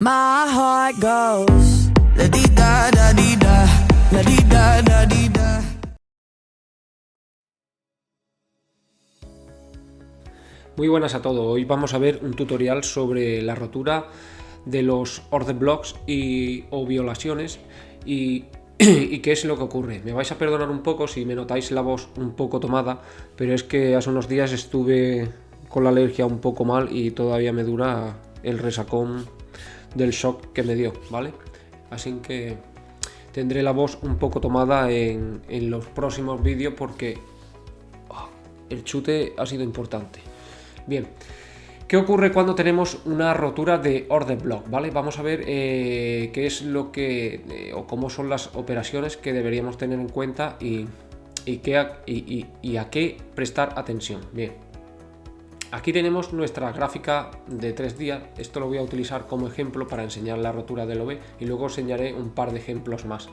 My heart goes la di da da di da, la di da da di da. Muy buenas a todos, hoy vamos a ver un tutorial sobre la rotura de los order blocks o violaciones y qué es lo que ocurre. Me vais a perdonar un poco si me notáis la voz un poco tomada, pero es que hace unos días estuve con la alergia un poco mal y todavía me dura el resacón del shock que me dio, ¿vale? Así que tendré la voz un poco tomada en los próximos vídeos porque el chute ha sido importante. Bien, ¿qué ocurre cuando tenemos una rotura de order block? ¿Vale? Vamos a ver qué es lo que o cómo son las operaciones que deberíamos tener en cuenta y a qué prestar atención. Bien. Aquí tenemos nuestra gráfica de 3 días, esto lo voy a utilizar como ejemplo para enseñar la rotura del OB y luego os enseñaré un par de ejemplos más.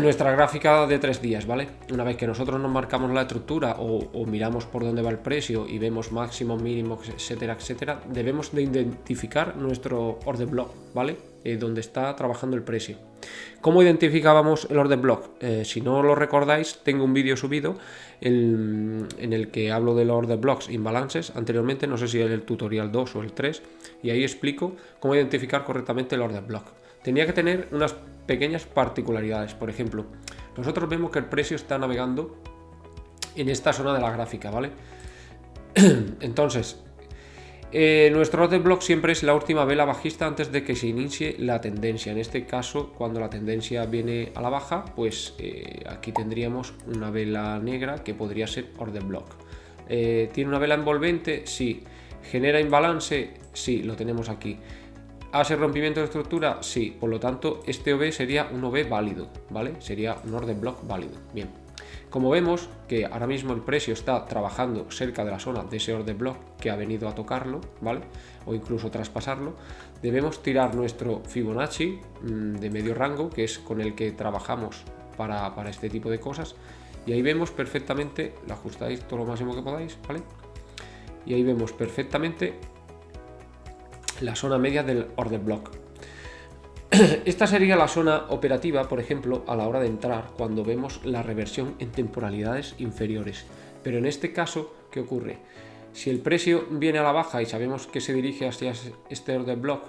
Nuestra gráfica de 3 días, ¿vale? Una vez que nosotros nos marcamos la estructura o miramos por dónde va el precio y vemos máximo, mínimo, etcétera, etcétera, debemos de identificar nuestro order block, ¿vale? Donde está trabajando el precio. ¿Cómo identificábamos el order block? Si no lo recordáis, tengo un vídeo subido en el que hablo de los order blocks imbalances anteriormente, no sé si es el tutorial 2 o el 3, y ahí explico cómo identificar correctamente el order block. Tenía que tener unas pequeñas particularidades. Por ejemplo, nosotros vemos que el precio está navegando en esta zona de la gráfica, ¿vale? Entonces, nuestro order block siempre es la última vela bajista antes de que se inicie la tendencia. En este caso, cuando la tendencia viene a la baja, pues aquí tendríamos una vela negra que podría ser order block. ¿Tiene una vela envolvente? Sí. ¿Genera imbalance? Sí, lo tenemos aquí. ¿Hace rompimiento de estructura? Sí, por lo tanto este OB sería un OB válido, ¿vale? Sería un order block válido. Bien, como vemos que ahora mismo el precio está trabajando cerca de la zona de ese order block que ha venido a tocarlo, ¿vale? O incluso traspasarlo, debemos tirar nuestro Fibonacci de medio rango, que es con el que trabajamos para este tipo de cosas, y ahí vemos perfectamente, lo ajustáis todo lo máximo que podáis, ¿vale? Y ahí vemos perfectamente la zona media del order block. Esta sería la zona operativa, por ejemplo, a la hora de entrar cuando vemos la reversión en temporalidades inferiores. Pero en este caso, ¿qué ocurre? Si el precio viene a la baja y sabemos que se dirige hacia este order block,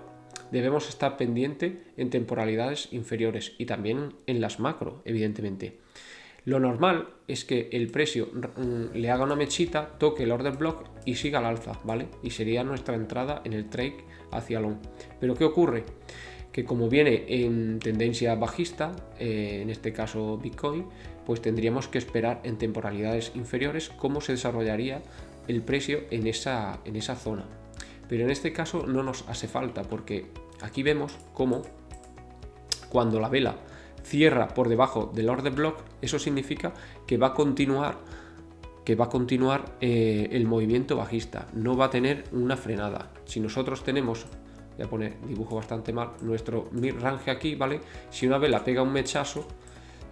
debemos estar pendiente en temporalidades inferiores y también en las macro, evidentemente. Lo normal es que el precio le haga una mechita, toque el order block y siga al alza, ¿vale? Y sería nuestra entrada en el trade hacia long. Pero ¿qué ocurre? Que como viene en tendencia bajista, en este caso Bitcoin, pues tendríamos que esperar en temporalidades inferiores cómo se desarrollaría el precio en esa zona. Pero en este caso no nos hace falta porque aquí vemos cómo cuando la vela cierra por debajo del order block, eso significa que va a continuar el movimiento bajista, no va a tener una frenada. Si nosotros tenemos, voy a poner dibujo bastante mal, nuestro mid range aquí, ¿vale? Si una vela pega un mechazo,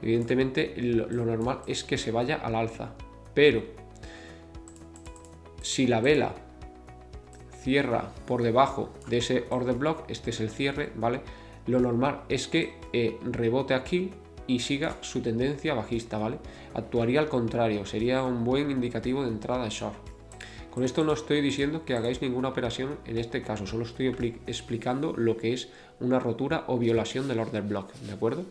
evidentemente lo normal es que se vaya al alza, pero si la vela cierra por debajo de ese order block, este es el cierre, ¿vale? Lo normal es que rebote aquí y siga su tendencia bajista, ¿vale? Actuaría al contrario, sería un buen indicativo de entrada de short. Con esto no estoy diciendo que hagáis ninguna operación en este caso, solo estoy explicando lo que es una rotura o violación del order block, ¿de acuerdo?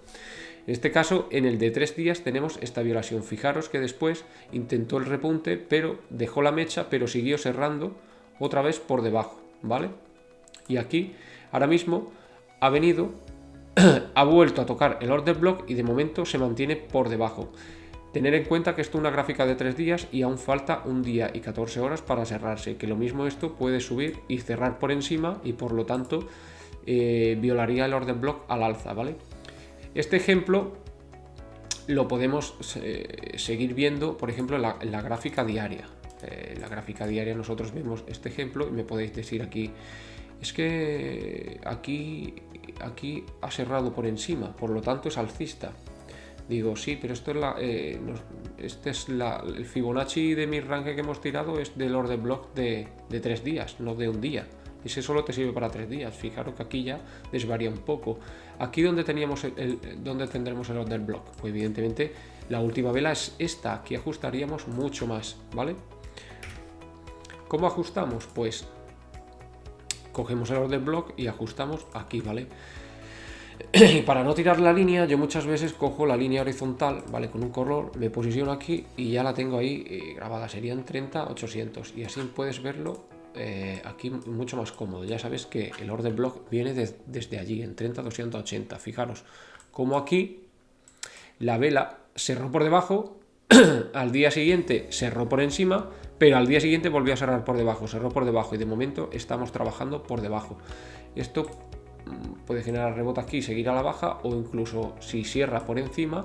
En este caso, en el de 3 días tenemos esta violación. Fijaros que después intentó el repunte, pero dejó la mecha, pero siguió cerrando otra vez por debajo, ¿vale? Y aquí, ahora mismo, ha venido, ha vuelto a tocar el order block y de momento se mantiene por debajo. Tener en cuenta que esto es una gráfica de 3 días y aún falta un día y 14 horas para cerrarse, que lo mismo esto puede subir y cerrar por encima y por lo tanto violaría el order block al alza, ¿vale? Este ejemplo lo podemos seguir viendo, por ejemplo, en la gráfica diaria. En la gráfica diaria nosotros vemos este ejemplo y me podéis decir aquí, es que aquí ha cerrado por encima, por lo tanto es alcista. Digo, sí, pero esto es el Fibonacci de mi rango que hemos tirado es del order block de 3 días, no de un día. ese solo te sirve para 3 días. Fijaros que aquí ya desvaría un poco. Aquí donde teníamos donde tendremos el order block, pues evidentemente la última vela es esta. Aquí ajustaríamos mucho más, ¿vale? ¿Cómo ajustamos? Pues cogemos el order block y ajustamos aquí, ¿vale? Y para no tirar la línea, yo muchas veces cojo la línea horizontal, ¿vale? Con un color, me posiciono aquí y ya la tengo ahí grabada. Serían 30-800 y así puedes verlo aquí mucho más cómodo. Ya sabes que el order block viene desde allí, en 30-280. Fijaros, como aquí la vela cerró por debajo, al día siguiente cerró por encima, pero al día siguiente volvió a cerrar por debajo, cerró por debajo y de momento estamos trabajando por debajo. Esto puede generar rebote aquí, seguir a la baja o incluso si cierra por encima,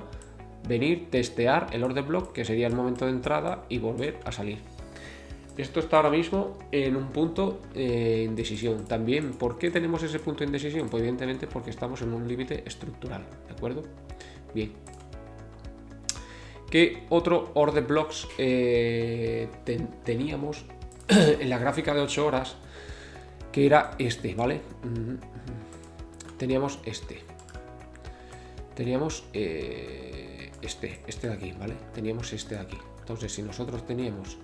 venir, testear el order block, que sería el momento de entrada y volver a salir. Esto está ahora mismo en un punto de indecisión. También, ¿por qué tenemos ese punto de indecisión? Pues evidentemente porque estamos en un límite estructural, ¿de acuerdo? Bien. ¿Qué otro order blocks teníamos en la gráfica de 8 horas? Que era este, ¿vale? Teníamos este. Teníamos este de aquí, ¿vale? Teníamos este de aquí. Entonces, si nosotros teníamos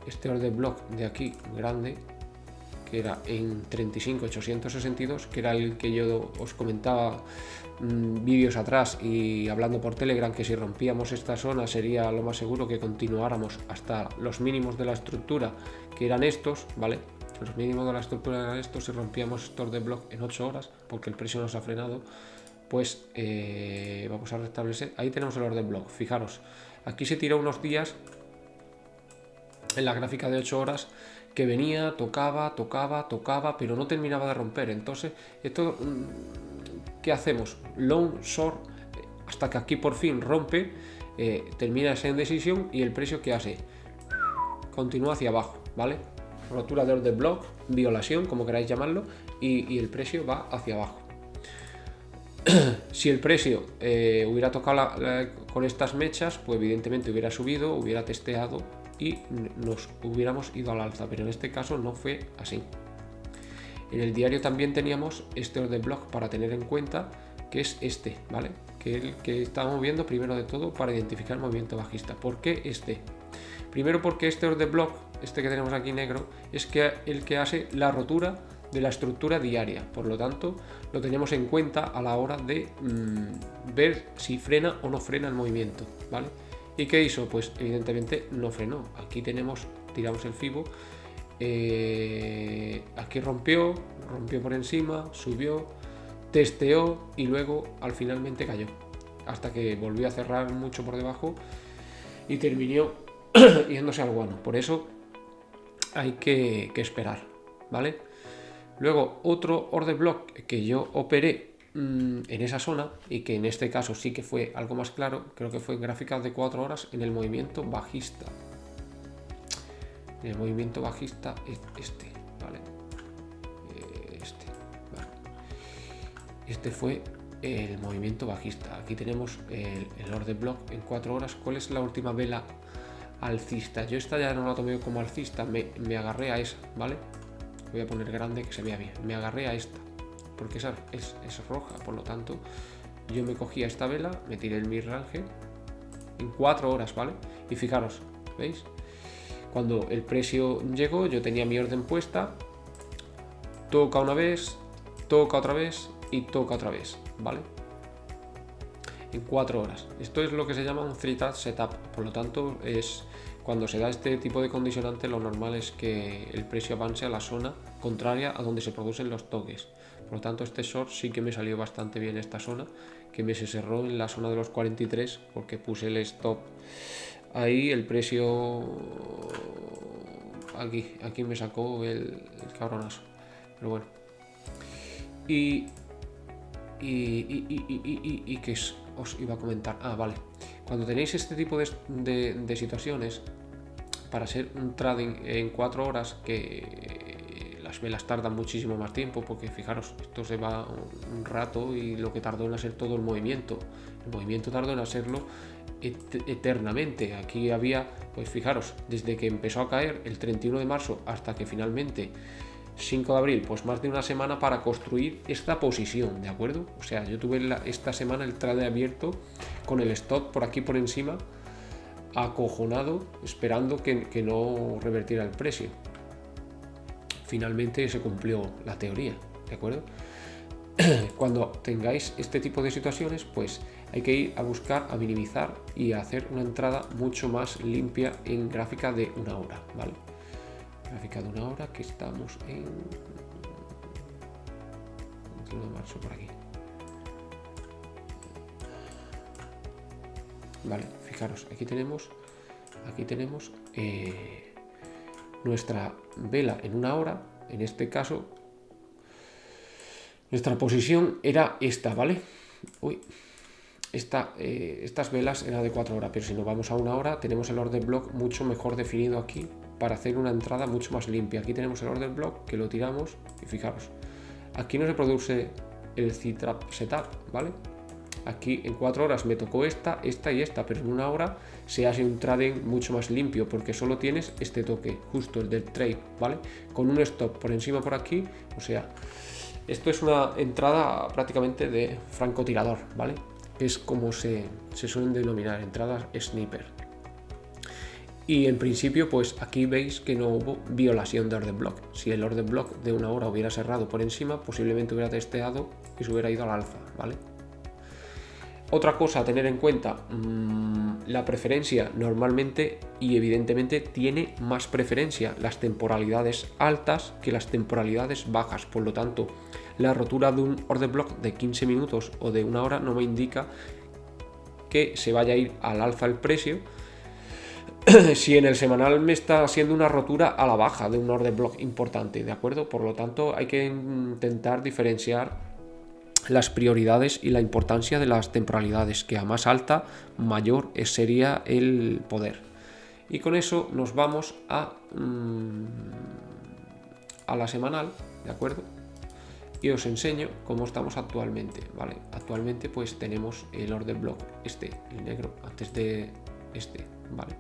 este order block de aquí grande, que era en 35.862, que era el que yo os comentaba vídeos atrás y hablando por Telegram, que si rompíamos esta zona sería lo más seguro que continuáramos hasta los mínimos de la estructura, que eran estos, ¿vale? Los mínimos de la estructura eran estos. Si rompíamos este order block en 8 horas, porque el precio nos ha frenado, pues vamos a restablecer. Ahí tenemos el order block. Fijaros, aquí se tiró unos días en la gráfica de 8 horas que venía, tocaba, pero no terminaba de romper. Entonces, esto, ¿qué hacemos? Long, short, hasta que aquí por fin rompe, termina esa indecisión y el precio que hace, continúa hacia abajo, ¿vale? Rotura de order block, violación, como queráis llamarlo, y el precio va hacia abajo. Si el precio hubiera tocado con estas mechas, pues evidentemente hubiera subido, hubiera testeado y nos hubiéramos ido al alza, pero en este caso no fue así. En el diario también teníamos este order block para tener en cuenta, que es este, ¿vale? Que es el que estábamos viendo primero de todo para identificar el movimiento bajista. ¿Por qué este? Primero porque este order block, este que tenemos aquí negro, es el que hace la rotura de la estructura diaria. Por lo tanto, lo tenemos en cuenta a la hora de ver si frena o no frena el movimiento, ¿vale? ¿Y qué hizo? Pues evidentemente no frenó. Aquí tiramos el Fibo, aquí rompió por encima, subió, testeó y luego finalmente cayó, hasta que volvió a cerrar mucho por debajo y terminó yéndose al guano. Por eso hay que esperar, ¿vale? Luego otro order block que yo operé en esa zona y que en este caso sí que fue algo más claro, creo que fue en gráficas de 4 horas en el movimiento bajista. En el movimiento bajista este, ¿vale? Vale. Este fue el movimiento bajista. Aquí tenemos el order block en 4 horas. ¿Cuál es la última vela alcista? Yo esta ya no la tomé como alcista, me agarré a esa, ¿vale? Voy a poner grande que se vea bien. Me agarré a esta porque esa es roja, por lo tanto yo me cogí a esta vela, me tiré el mid-range en 4 horas, ¿vale? Y fijaros, ¿veis? Cuando el precio llegó, yo tenía mi orden puesta, toca una vez, toca otra vez y toca otra vez, ¿vale? En 4 horas. Esto es lo que se llama un 3-touch setup, por lo tanto es cuando se da este tipo de condicionante, lo normal es que el precio avance a la zona contraria a donde se producen los toques. Por lo tanto, este short sí que me salió bastante bien esta zona, que me se cerró en la zona de los 43 porque puse el stop ahí, el precio aquí me sacó el cabronazo. Pero bueno. Y que os iba a comentar. Vale. Cuando tenéis este tipo de situaciones, para hacer un trading en 4 horas, que las velas tardan muchísimo más tiempo, porque fijaros, esto se va un rato y lo que tardó en hacer todo el movimiento tardó en hacerlo eternamente. Aquí había, pues fijaros, desde que empezó a caer el 31 de marzo hasta que finalmente 5 de abril, pues más de una semana para construir esta posición, ¿de acuerdo? O sea, yo tuve esta semana el trade abierto con el stop por aquí por encima, acojonado, esperando que no revertiera el precio. Finalmente se cumplió la teoría, ¿de acuerdo? Cuando tengáis este tipo de situaciones, pues hay que ir a buscar, a minimizar y a hacer una entrada mucho más limpia en gráfica de una hora, ¿vale? Gráfica de una hora, que estamos en 21 de marzo por aquí. Vale, fijaros, aquí tenemos nuestra vela en una hora. En este caso, nuestra posición era esta, ¿vale? Uy, estas velas eran de 4 horas, pero si nos vamos a una hora, tenemos el order block mucho mejor definido aquí para hacer una entrada mucho más limpia. Aquí tenemos el order block que lo tiramos y fijaros, aquí no se produce el C-trap setup, ¿vale? Aquí en 4 horas me tocó esta y esta, pero en una hora se hace un trading mucho más limpio porque solo tienes este toque, justo el del trade, ¿vale? Con un stop por encima por aquí, o sea, esto es una entrada prácticamente de francotirador, ¿vale? Es como se suelen denominar, entradas sniper. Y en principio, pues aquí veis que no hubo violación de order block. Si el order block de una hora hubiera cerrado por encima, posiblemente hubiera testeado y se hubiera ido al alza, ¿vale? Otra cosa a tener en cuenta, la preferencia normalmente y evidentemente tiene más preferencia las temporalidades altas que las temporalidades bajas. Por lo tanto, la rotura de un order block de 15 minutos o de una hora no me indica que se vaya a ir al alza el precio. Si en el semanal me está haciendo una rotura a la baja de un order block importante, ¿de acuerdo? Por lo tanto, hay que intentar diferenciar las prioridades y la importancia de las temporalidades, que a más alta, mayor sería el poder. Y con eso nos vamos a la semanal, ¿de acuerdo? Y os enseño cómo estamos actualmente, ¿vale? Actualmente pues tenemos el order block, el negro, antes de este, ¿vale?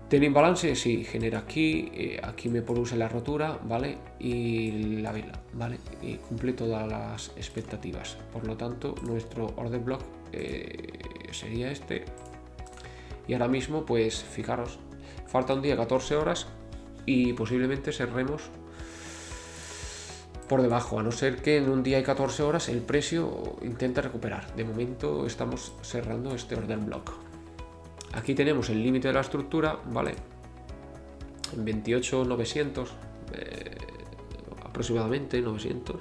¿Tiene imbalance? Sí, genera aquí, aquí me produce la rotura, ¿vale? Y la vela, ¿vale? Y cumple todas las expectativas. Por lo tanto, nuestro order block sería este. Y ahora mismo, pues fijaros, falta un día 14 horas y posiblemente cerremos por debajo, a no ser que en un día y 14 horas el precio intente recuperar. De momento estamos cerrando este order block. Aquí tenemos el límite de la estructura, ¿vale? En 28.900 aproximadamente, 900.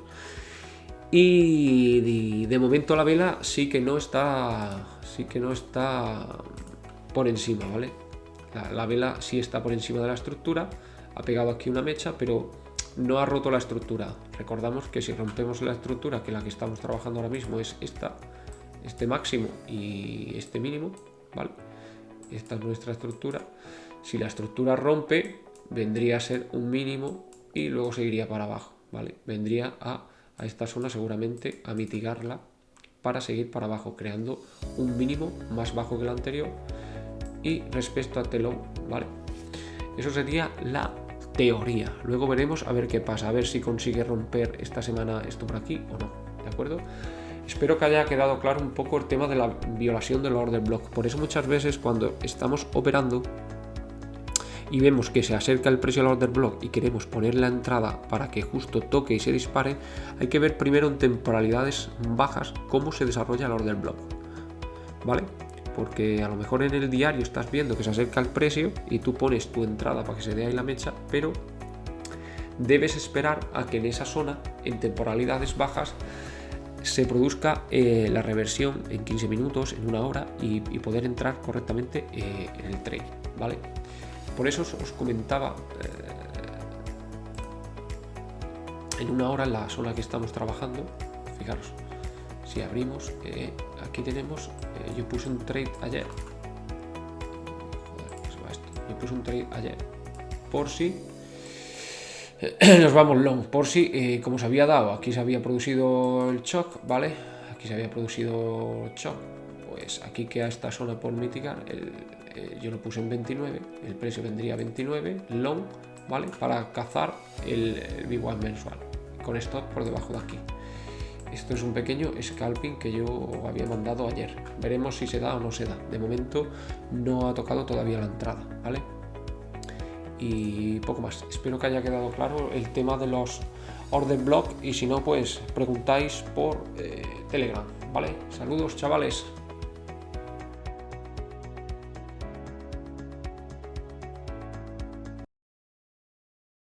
Y de momento la vela sí que no está por encima, ¿vale? La vela sí está por encima de la estructura, ha pegado aquí una mecha, pero no ha roto la estructura. Recordamos que si rompemos la estructura, que la que estamos trabajando ahora mismo es este máximo y este mínimo, ¿vale? Esta es nuestra estructura. Si la estructura rompe, vendría a ser un mínimo y luego seguiría para abajo, ¿vale? Vendría a esta zona seguramente a mitigarla para seguir para abajo, creando un mínimo más bajo que el anterior y respecto a telón, ¿vale? Eso sería la teoría. Luego veremos a ver qué pasa, a ver si consigue romper esta semana esto por aquí o no, ¿de acuerdo? Espero que haya quedado claro un poco el tema de la violación del order block. Por eso muchas veces cuando estamos operando y vemos que se acerca el precio al order block y queremos poner la entrada para que justo toque y se dispare, hay que ver primero en temporalidades bajas cómo se desarrolla el order block, ¿vale? Porque a lo mejor en el diario estás viendo que se acerca el precio y tú pones tu entrada para que se dé ahí la mecha, pero debes esperar a que en esa zona, en temporalidades bajas, se produzca la reversión en 15 minutos, en una hora y poder entrar correctamente en el trade, ¿vale? Por eso os comentaba en una hora en la zona que estamos trabajando. Fijaros, si abrimos, aquí tenemos, yo puse un trade ayer. Joder, ¿qué se va esto? Yo puse un trade ayer por si nos vamos long, por si, como se había dado, aquí se había producido el shock, ¿vale? Aquí se había producido shock, pues aquí queda esta zona por mitigar, yo lo puse en 29, el precio vendría a 29, long, ¿vale? Para cazar el VWAP mensual, con stop por debajo de aquí. Esto es un pequeño scalping que yo había mandado ayer. Veremos si se da o no se da. De momento no ha tocado todavía la entrada, ¿vale? Y poco más. Espero que haya quedado claro el tema de los order block, y si no, pues preguntáis por Telegram, ¿vale? Saludos, chavales.